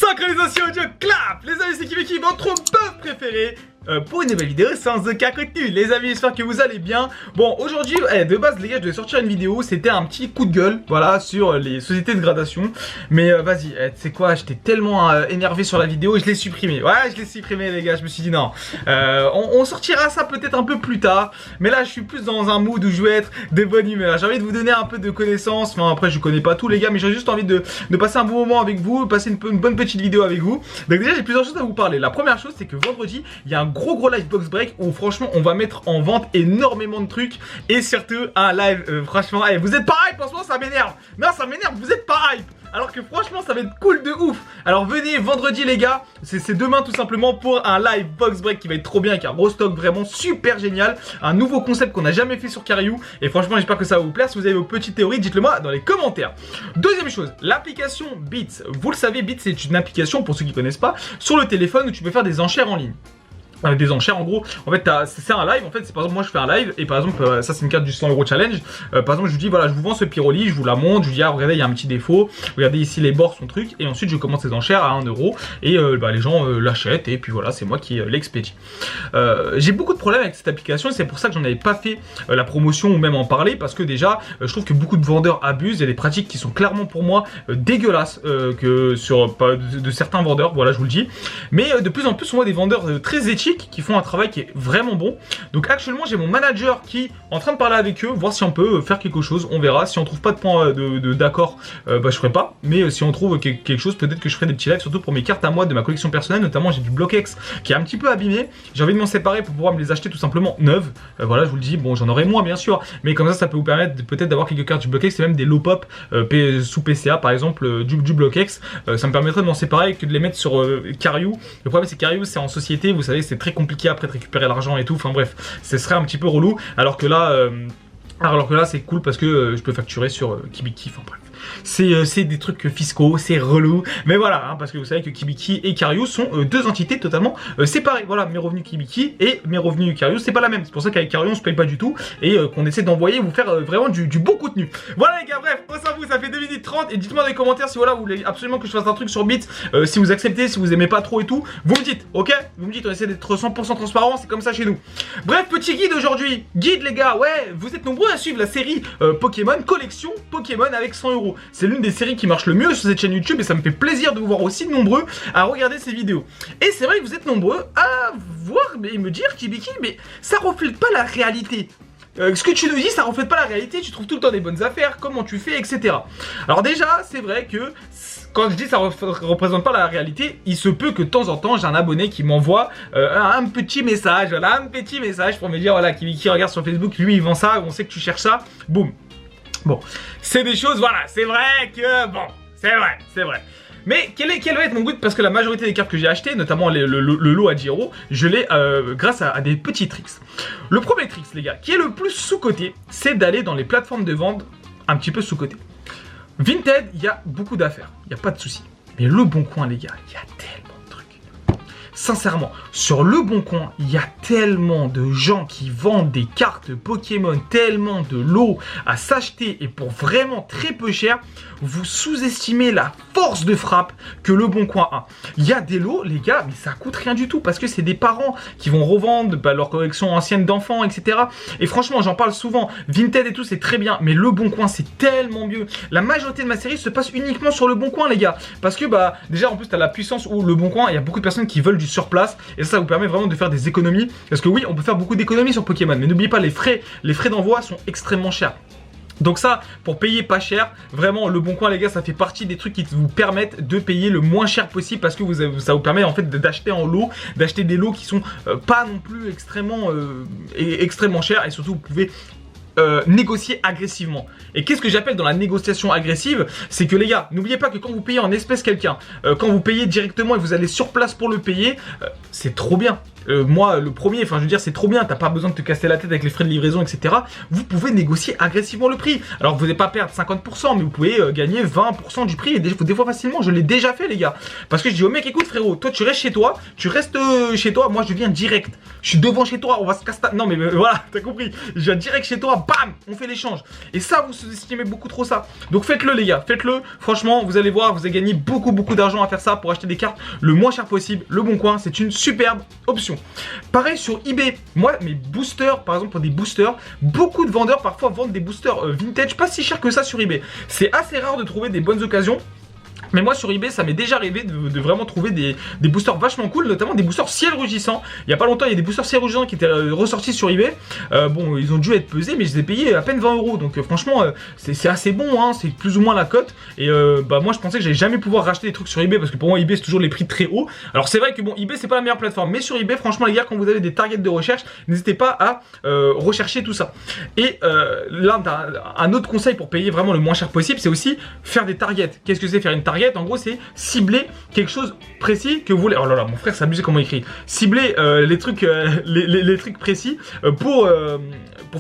Synchronisation audio clap. Les amis, c'est Kibiki, votre bœuf préféré pour une nouvelle vidéo sans aucun contenu. Les amis, j'espère que vous allez bien. Bon, aujourd'hui, de base les gars, je devais sortir une vidéo. C'était un petit coup de gueule, voilà, sur les sociétés de gradation. Mais vas-y, tu sais quoi, j'étais tellement énervé sur la vidéo, je l'ai supprimé. Ouais, je l'ai supprimé les gars, je me suis dit non. On sortira ça peut-être un peu plus tard. Mais là, je suis plus dans un mood où je vais être de bonne humeur. J'ai envie de vous donner un peu de connaissances. Enfin, après, je connais pas tous les gars, mais j'ai juste envie de passer un bon moment avec vous, passer une bonne petite vidéo avec vous. Donc déjà, j'ai plusieurs choses à vous parler. La première chose, c'est que vendredi, il y a un gros live box break où franchement, on va mettre en vente énormément de trucs et surtout un live, franchement, hey, vous êtes pas hype en ce moment, ça m'énerve. Non, ça m'énerve, vous êtes pas hype. Alors que franchement ça va être cool de ouf. Alors venez vendredi les gars, c'est demain tout simplement pour un live box break qui va être trop bien avec un gros stock vraiment super génial. Un nouveau concept qu'on n'a jamais fait sur Cariou. Et franchement j'espère que ça va vous plaire. Si vous avez vos petites théories, dites-le moi dans les commentaires. Deuxième chose, l'application Beats. Vous le savez, Beats c'est une application pour ceux qui ne connaissent pas sur le téléphone où tu peux faire des enchères en ligne. Des enchères en gros, en fait c'est un live, en fait c'est par exemple moi je fais un live et par exemple ça c'est une carte du 100 € challenge, par exemple je vous dis voilà je vous vends ce pyroli, je vous la montre, je vous dis ah regardez il y a un petit défaut, regardez ici les bords son truc et ensuite je commence les enchères à 1 € et les gens l'achètent et puis voilà c'est moi qui l'expédie. J'ai beaucoup de problèmes avec cette application et c'est pour ça que j'en avais pas fait la promotion ou même en parler parce que déjà je trouve que beaucoup de vendeurs abusent, il y a des pratiques qui sont clairement pour moi dégueulasses que sur de certains vendeurs, voilà je vous le dis, mais de plus en plus on voit des vendeurs très éthiques qui font un travail qui est vraiment bon. Donc actuellement j'ai mon manager qui est en train de parler avec eux, voir si on peut faire quelque chose, on verra. Si on trouve pas de point d'accord, je ferai pas, mais si on trouve quelque chose, peut-être que je ferai des petits lives, surtout pour mes cartes à moi de ma collection personnelle, notamment j'ai du Block-X qui est un petit peu abîmé, j'ai envie de m'en séparer pour pouvoir me les acheter tout simplement neuves. Voilà je vous le dis, bon j'en aurai moins bien sûr, mais comme ça peut vous permettre peut-être d'avoir quelques cartes du Block-X et même des low pop sous PCA par exemple du Block-X, ça me permettrait de m'en séparer que de les mettre sur Cariou. Le problème c'est que Cariou c'est en société, vous savez c'est très compliqué après de récupérer l'argent et tout, enfin bref, ce serait un petit peu relou, alors que là c'est cool parce que je peux facturer sur Kibiki, enfin bref. C'est des trucs fiscaux, c'est relou, mais voilà, hein, parce que vous savez que Kibiki et Cariou sont deux entités totalement séparées. Voilà, mes revenus Kibiki et mes revenus Cariou, c'est pas la même. C'est pour ça qu'avec Cariou on se paye pas du tout et qu'on essaie d'envoyer vous faire vraiment du bon contenu. Voilà les gars, bref, on s'en fout, ça fait 2 minutes 30 et dites-moi dans les commentaires si voilà vous voulez absolument que je fasse un truc sur Beats, si vous acceptez, si vous aimez pas trop et tout, vous me dites, ok? Vous me dites, on essaie d'être 100% transparent, c'est comme ça chez nous. Bref, petit guide aujourd'hui, guide les gars, ouais, vous êtes nombreux à suivre la série Pokémon, collection Pokémon avec 100 €. C'est l'une des séries qui marche le mieux sur cette chaîne YouTube et ça me fait plaisir de vous voir aussi nombreux à regarder ces vidéos. Et c'est vrai que vous êtes nombreux à voir et me dire Kibiki, mais ça reflète pas la réalité. Ce que tu nous dis, ça reflète pas la réalité, tu trouves tout le temps des bonnes affaires, comment tu fais, etc. Alors déjà, c'est vrai que quand je dis ça représente pas la réalité, il se peut que de temps en temps, j'ai un abonné qui m'envoie un petit message, voilà, un petit message pour me dire, voilà, qui regarde sur Facebook, lui il vend ça, on sait que tu cherches ça, boum. Bon, c'est des choses, voilà, c'est vrai que, bon, c'est vrai. Mais quel va être mon but? Parce que la majorité des cartes que j'ai achetées, notamment le lot à 10 €, je l'ai grâce à des petits tricks. Le premier trick, les gars, qui est le plus sous-coté, c'est d'aller dans les plateformes de vente un petit peu sous-coté. Vinted, il y a beaucoup d'affaires, il n'y a pas de souci. Mais Le Bon Coin, les gars, il y a tellement de trucs. Sincèrement, sur Le Bon Coin, il y a tellement de gens qui vendent des cartes Pokémon, tellement de lots à s'acheter et pour vraiment très peu cher. Vous sous-estimez la force de frappe que Le Bon Coin a. Il y a des lots, les gars, mais ça coûte rien du tout parce que c'est des parents qui vont revendre leur collection ancienne d'enfants, etc. Et franchement, j'en parle souvent. Vinted et tout, c'est très bien, mais Le Bon Coin, c'est tellement mieux. La majorité de ma série se passe uniquement sur Le Bon Coin, les gars. Parce que, déjà, en plus, t'as la puissance où Le Bon Coin, il y a beaucoup de personnes qui veulent du surplace. Et ça vous permet vraiment de faire des économies. Parce que oui, on peut faire beaucoup d'économies sur Pokémon. Mais n'oubliez pas, les frais d'envoi sont extrêmement chers. Donc ça, pour payer pas cher, vraiment Le Bon Coin les gars, ça fait partie des trucs qui vous permettent de payer le moins cher possible parce que ça vous permet en fait d'acheter en lot, d'acheter des lots qui sont pas non plus extrêmement chers et surtout vous pouvez négocier agressivement. Et qu'est-ce que j'appelle dans la négociation agressive? C'est que les gars, n'oubliez pas que quand vous payez en espèces quelqu'un, quand vous payez directement et vous allez sur place pour le payer, c'est trop bien. moi le premier, enfin je veux dire c'est trop bien, t'as pas besoin de te casser la tête avec les frais de livraison, etc. Vous pouvez négocier agressivement le prix. Alors vous n'allez pas perdre 50%, mais vous pouvez gagner 20% du prix, et des fois facilement, je l'ai déjà fait les gars. Parce que je dis au mec, écoute frérot, toi tu restes chez toi, moi je viens direct. Je suis devant chez toi, on va se casser. Non mais voilà, t'as compris. Je viens direct chez toi, bam, on fait l'échange. Et ça, vous sous-estimez beaucoup trop ça. Donc faites-le les gars, faites-le. Franchement, vous allez voir, vous allez gagner beaucoup d'argent à faire ça pour acheter des cartes le moins cher possible. Le Bon Coin, c'est une superbe option. Pareil sur eBay. Moi, mes boosters, par exemple pour des boosters, beaucoup de vendeurs parfois vendent des boosters vintage pas si cher que ça sur eBay. C'est assez rare de trouver des bonnes occasions. Mais moi sur eBay ça m'est déjà arrivé de vraiment trouver des boosters vachement cool, notamment des boosters ciel rugissant. Il y a pas longtemps il y a des boosters ciel rugissant qui étaient ressortis sur eBay. Bon ils ont dû être pesés mais je les ai payés à peine 20 €. Donc franchement c'est assez bon hein, c'est plus ou moins la cote. Et bah moi je pensais que j'allais jamais pouvoir racheter des trucs sur eBay parce que pour moi eBay c'est toujours les prix très hauts. Alors c'est vrai que bon eBay c'est pas la meilleure plateforme, mais sur eBay franchement les gars quand vous avez des targets de recherche, n'hésitez pas à rechercher tout ça. Et là un autre conseil pour payer vraiment le moins cher possible, c'est aussi faire des targets. Qu'est-ce que c'est faire une target? En gros c'est cibler quelque chose précis que vous voulez. Oh là là mon frère s'est abusé comment il écrit. Cibler les trucs précis pour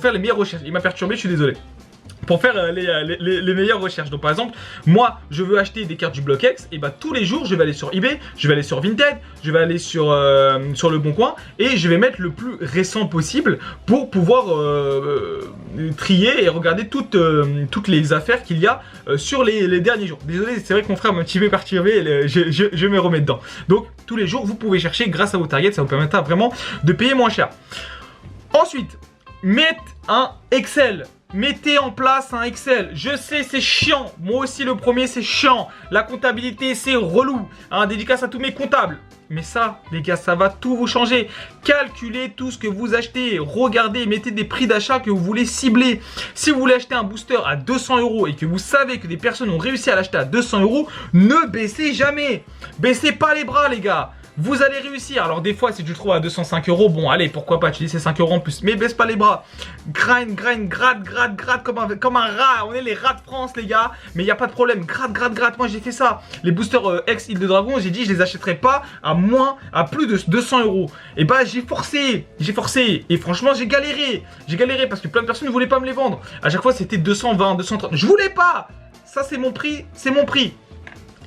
faire les meilleures recherches. Il m'a perturbé, je suis désolé. Pour faire les meilleures recherches. Donc par exemple, moi je veux acheter des cartes du Block X, et bah tous les jours je vais aller sur eBay, je vais aller sur Vinted, je vais aller sur le Bon Coin, et je vais mettre le plus récent possible pour pouvoir trier et regarder toutes les affaires qu'il y a sur les derniers jours. Désolé, c'est vrai que mon frère m'a un petit peu perturbé, je me remets dedans. Donc tous les jours vous pouvez chercher grâce à vos targets, ça vous permettra vraiment de payer moins cher. Ensuite, mettez un Excel. Mettez en place un Excel. Je sais, c'est chiant. Moi aussi, le premier, c'est chiant. La comptabilité, c'est relou. Dédicace à tous mes comptables. Mais ça, les gars, ça va tout vous changer. Calculez tout ce que vous achetez. Regardez, mettez des prix d'achat que vous voulez cibler. Si vous voulez acheter un booster à 200 € et que vous savez que des personnes ont réussi à l'acheter à 200 €, ne baissez jamais. Baissez pas les bras, les gars. Vous allez réussir. Alors des fois si tu le trouves à 205 €, bon allez pourquoi pas, tu dis c'est 5 € en plus. Mais baisse pas les bras. Gratte comme un rat. On est les rats de France les gars. Mais il n'y a pas de problème. Gratte. Moi j'ai fait ça. Les boosters ex Île de Dragon, j'ai dit je les achèterai pas à plus de 200 €. Et bah j'ai forcé. Et franchement j'ai galéré. Parce que plein de personnes ne voulaient pas me les vendre. À chaque fois c'était 220, 230. Je voulais pas. Ça c'est mon prix.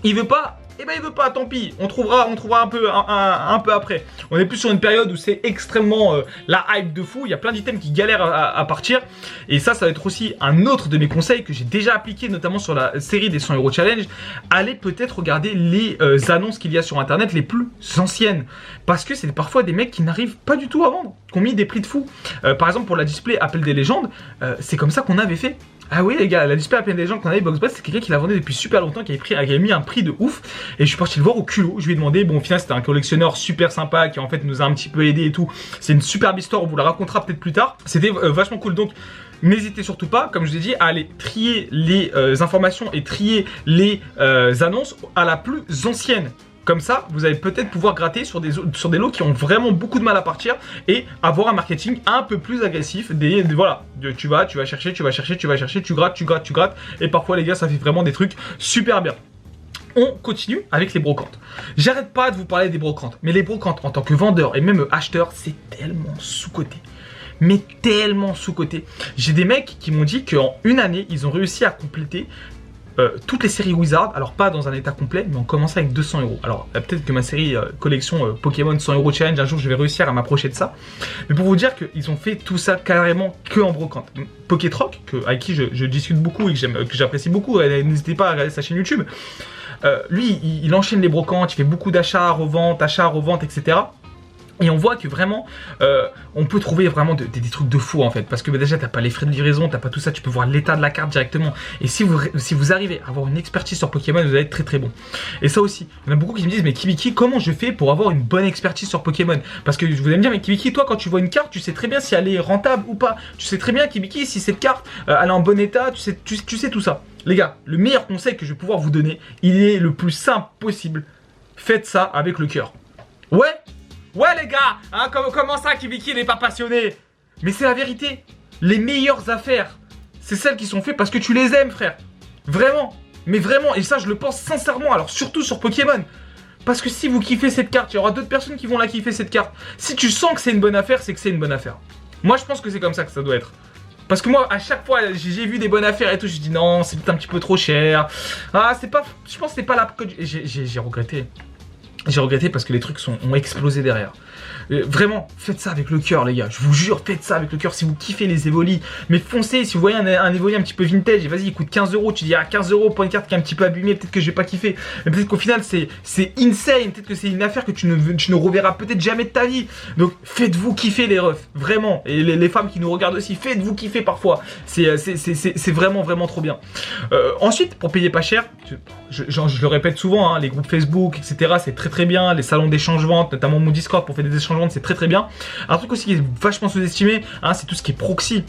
Il veut pas. Eh ben il veut pas, tant pis, on trouvera un peu après. On est plus sur une période où c'est extrêmement la hype de fou, il y a plein d'items qui galèrent à partir. Et ça va être aussi un autre de mes conseils que j'ai déjà appliqué, notamment sur la série des 100 € challenge. Allez peut-être regarder les annonces qu'il y a sur internet les plus anciennes. Parce que c'est parfois des mecs qui n'arrivent pas du tout à vendre, qui ont mis des prix de fou. Par exemple pour la display Appel des légendes, c'est comme ça qu'on avait fait. Ah oui les gars, la display Appel des légendes qu'on avait Boxbot, c'est quelqu'un qui l'a vendu depuis super longtemps, qui avait mis un prix de ouf. Et je suis parti le voir au culot, je lui ai demandé, bon au final c'était un collectionneur super sympa qui en fait nous a un petit peu aidé et tout. C'est une superbe histoire, on vous la racontera peut-être plus tard. C'était vachement cool, donc n'hésitez surtout pas, comme je vous ai dit, à aller trier les informations et trier les annonces à la plus ancienne. Comme ça, vous allez peut-être pouvoir gratter sur des lots qui ont vraiment beaucoup de mal à partir et avoir un marketing un peu plus agressif. Voilà, tu vas chercher, tu grattes. Et parfois, les gars, ça fait vraiment des trucs super bien. On continue avec les brocantes. J'arrête pas de vous parler des brocantes. Mais les brocantes, en tant que vendeur et même acheteur, c'est tellement sous-coté. Mais tellement sous-coté. J'ai des mecs qui m'ont dit qu'en une année, ils ont réussi à compléter toutes les séries Wizard, alors pas dans un état complet, mais on commence avec 200 €. Alors peut-être que ma série collection Pokémon 100 € challenge, un jour je vais réussir à m'approcher de ça. Mais pour vous dire qu'ils ont fait tout ça carrément que en brocante. Pokétroc, avec qui je discute beaucoup et que j'apprécie beaucoup, n'hésitez pas à regarder sa chaîne YouTube. Lui, il enchaîne les brocantes, il fait beaucoup d'achats, reventes, etc. Et on voit que vraiment, on peut trouver vraiment des trucs de fou en fait. Parce que déjà, t'as pas les frais de livraison, t'as pas tout ça, tu peux voir l'état de la carte directement. Et si vous arrivez à avoir une expertise sur Pokémon, vous allez être très très bon. Et ça aussi, il y en a beaucoup qui me disent, mais Kibiki, comment je fais pour avoir une bonne expertise sur Pokémon? Parce que vous allez me dire, mais Kibiki, toi quand tu vois une carte, tu sais très bien si elle est rentable ou pas. Tu sais très bien, Kibiki, si cette carte, elle est en bon état, tu sais tout ça. Les gars, le meilleur conseil que je vais pouvoir vous donner, il est le plus simple possible. Faites ça avec le cœur. Ouais les gars, comment ça Kibiki n'est pas passionné? Mais c'est la vérité. Les meilleures affaires, c'est celles qui sont faites parce que tu les aimes frère. Vraiment, mais vraiment, et ça je le pense sincèrement, alors surtout sur Pokémon. Parce que si vous kiffez cette carte, il y aura d'autres personnes qui vont la kiffer cette carte. Si tu sens que c'est une bonne affaire, c'est que c'est une bonne affaire. Moi je pense que c'est comme ça que ça doit être. Parce que moi, à chaque fois, j'ai vu des bonnes affaires et tout, je dis non, c'est peut-être un petit peu trop cher. Ah, c'est pas. Je pense que c'est pas la. J'ai regretté. J'ai regretté parce que les trucs ont explosé derrière. Vraiment, faites ça avec le cœur, les gars. Je vous jure, faites ça avec le cœur si vous kiffez les Evoli. Mais foncez, si vous voyez un Evoli un petit peu vintage, et vas-y, il coûte 15 €. Tu dis, ah, 15 € pour une carte qui est un petit peu abîmée, peut-être que je vais pas kiffer. Mais peut-être qu'au final, c'est insane. Peut-être que c'est une affaire que tu ne reverras peut-être jamais de ta vie. Donc, faites-vous kiffer, les refs. Vraiment. Et les femmes qui nous regardent aussi, faites-vous kiffer parfois. C'est vraiment, vraiment trop bien. Ensuite, pour payer pas cher, je le répète souvent, hein, les groupes Facebook, etc., c'est très bien. Les salons d'échange-vente, notamment mon Discord pour faire des échanges-ventes, c'est très bien. Un truc aussi qui est vachement sous-estimé, hein, c'est tout ce qui est proxy.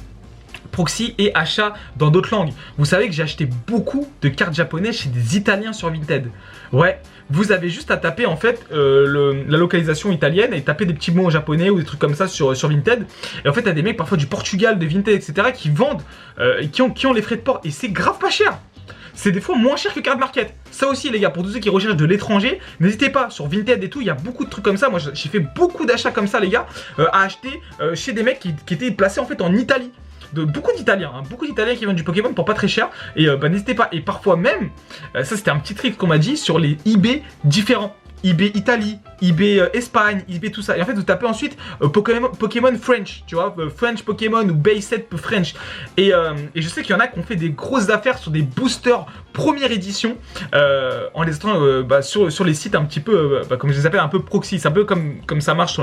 Proxy et achat dans d'autres langues. Vous savez que j'ai acheté beaucoup de cartes japonaises chez des Italiens sur Vinted. Ouais, vous avez juste à taper en fait la localisation italienne et taper des petits mots en japonais ou des trucs comme ça sur Vinted. Et en fait, il y a des mecs parfois du Portugal, de Vinted, etc. qui vendent, qui ont les frais de port et c'est grave pas cher. C'est des fois moins cher que Card Market. Ça aussi, les gars, pour tous ceux qui recherchent de l'étranger, n'hésitez pas, sur Vinted et tout, il y a beaucoup de trucs comme ça. Moi, j'ai fait beaucoup d'achats comme ça, les gars, à acheter chez des mecs qui étaient placés en fait en Italie. Beaucoup d'Italiens, hein, beaucoup d'Italiens qui vendent du Pokémon pour pas très cher. Et n'hésitez pas. Et parfois même, ça c'était un petit trick qu'on m'a dit sur les eBay différents. eBay Italie, eBay Espagne, eBay tout ça. Et en fait, vous tapez ensuite Pokémon French, tu vois, French Pokémon ou Base Set French. Et je sais qu'il y en a qui ont fait des grosses affaires sur des boosters première édition en les achetant sur les sites un petit peu, comme je les appelle, un peu proxy. C'est un peu comme ça marche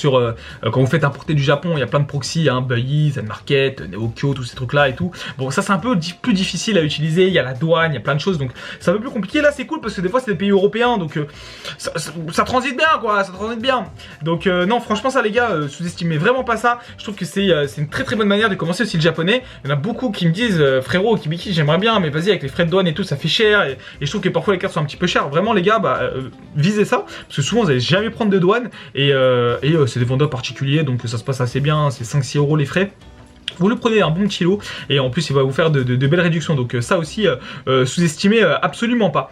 quand vous faites importer du Japon, il y a plein de proxys, hein, Buyi, Zen-Market, Neokyo, tous ces trucs là et tout. Bon, ça c'est un peu plus difficile à utiliser, il y a la douane, il y a plein de choses, donc c'est un peu plus compliqué. Là c'est cool parce que des fois c'est des pays européens, donc ça transite bien quoi, ça transite bien. Donc non, franchement ça les gars, sous-estimez vraiment pas ça. Je trouve que c'est une très bonne manière de commencer aussi le japonais. Il y en a beaucoup qui me disent, frérot, Kibiki j'aimerais bien, mais vas-y avec les frais de douane et tout ça fait cher, et je trouve que parfois les cartes sont un petit peu chères. Vraiment les gars, visez ça, parce que souvent vous allez jamais prendre de douane, et c'est des vendeurs particuliers, donc ça se passe assez bien, c'est 5-6 € les frais. Vous le prenez un bon petit lot et en plus il va vous faire de belles réductions, donc ça aussi sous-estimez absolument pas.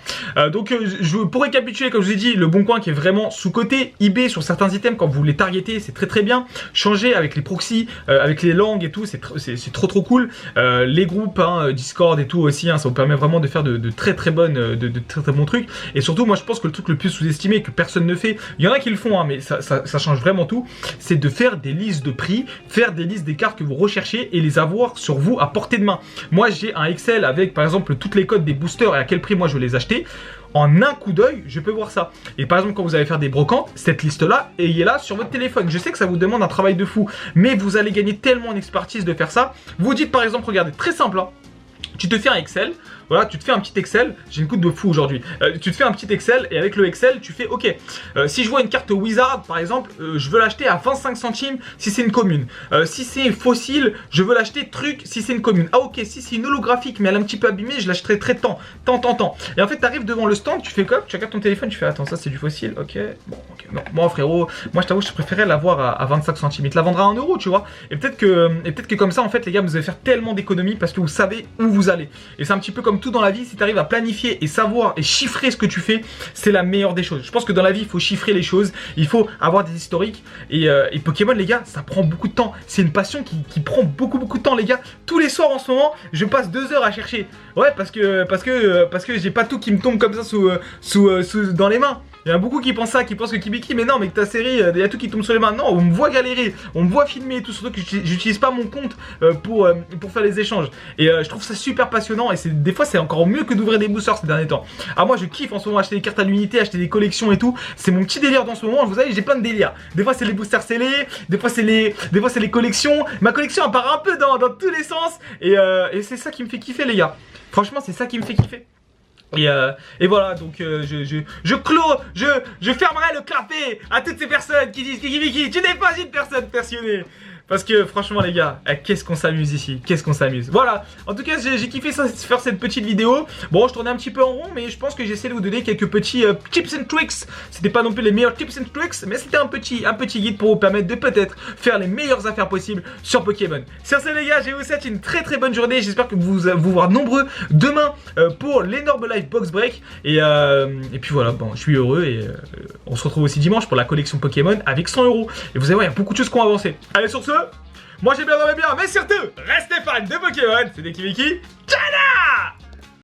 Pour récapituler, comme je vous ai dit, le Bon Coin qui est vraiment sous-coté, eBay sur certains items quand vous les targetez c'est très bien, changer avec les proxys, avec les langues et tout, c'est trop cool. Les groupes, hein, Discord et tout aussi, hein, ça vous permet vraiment de faire de très bons trucs. Et surtout moi je pense que le truc le plus sous-estimé que personne ne fait, il y en a qui le font, hein, mais ça change vraiment tout, c'est de faire des listes de prix, faire des listes des cartes que vous recherchez et les avoir sur vous à portée de main. Moi j'ai un Excel avec par exemple toutes les codes des boosters et à quel prix moi je vais les acheter. En un coup d'œil, je peux voir ça. Et par exemple, quand vous allez faire des brocantes, cette liste-là, ayez-la sur votre téléphone. Je sais que ça vous demande un travail de fou, mais vous allez gagner tellement en expertise de faire ça. Vous dites par exemple, regardez, très simple, hein, tu te fais un Excel. Voilà, tu te fais un petit Excel, j'ai une coupe de fou aujourd'hui. Tu te fais un petit Excel et avec le Excel, tu fais OK. Si je vois une carte Wizard par exemple, je veux l'acheter à 25 centimes si c'est une commune. Si c'est fossile, je veux l'acheter truc si c'est une commune. Ah OK, si c'est une holographique mais elle est un petit peu abîmée, je l'achèterai très tant. Et en fait, tu arrives devant le stand, tu fais quoi? Tu regardes ton téléphone, tu fais attends, ça c'est du fossile. OK. Bon, OK. Non, moi frérot, moi je t'avoue, je préférais l'avoir à 25 centimes. Il te la vendra à 1 €, tu vois. Et peut-être que comme ça en fait les gars, vous allez faire tellement d'économies parce que vous savez où vous allez. Et c'est un petit peu comme tout dans la vie, si tu arrives à planifier et savoir et chiffrer ce que tu fais, c'est la meilleure des choses. Je pense que dans la vie, il faut chiffrer les choses, il faut avoir des historiques. Et Pokémon, les gars, ça prend beaucoup de temps. C'est une passion qui prend beaucoup de temps, les gars. Tous les soirs en ce moment, je passe 2 heures à chercher. Ouais, parce que j'ai pas tout qui me tombe comme ça dans les mains. Il y en a beaucoup qui pensent ça, qui pensent que Kibiki, mais non, mais que ta série, il y a tout qui tombe sur les mains. Non, on me voit galérer, on me voit filmer et tout, surtout que j'utilise pas mon compte pour faire les échanges. Et je trouve ça super passionnant, et des fois c'est encore mieux que d'ouvrir des boosters ces derniers temps. Ah, moi je kiffe en ce moment acheter des cartes à l'unité, acheter des collections et tout. C'est mon petit délire dans ce moment, vous savez, j'ai plein de délires. Des fois c'est les boosters scellés, des fois c'est les collections. Ma collection elle part un peu dans tous les sens, et c'est ça qui me fait kiffer, les gars. Franchement, c'est ça qui me fait kiffer. Et voilà, donc je fermerai le clapet à toutes ces personnes qui disent Kibiki, tu n'es pas une personne passionnée. Parce que franchement les gars, qu'est-ce qu'on s'amuse ici, qu'est-ce qu'on s'amuse. Voilà, en tout cas j'ai kiffé faire cette petite vidéo. Bon, je tournais un petit peu en rond, mais je pense que j'essaie de vous donner quelques petits tips and tricks. C'était pas non plus les meilleurs tips and tricks, mais c'était un petit guide pour vous permettre de peut-être faire les meilleures affaires possibles sur Pokémon. Sur ce les gars, je vous souhaite une très bonne journée. J'espère que vous voir nombreux demain pour l'énorme live box break. Et puis voilà, bon, je suis heureux et on se retrouve aussi dimanche pour la collection Pokémon avec 100 €. Et vous allez voir, il y a beaucoup de choses qui ont avancé. Allez, sur ce, moi j'ai bien, mais surtout, restez fans de Pokémon. C'était Kibiki. Tchada!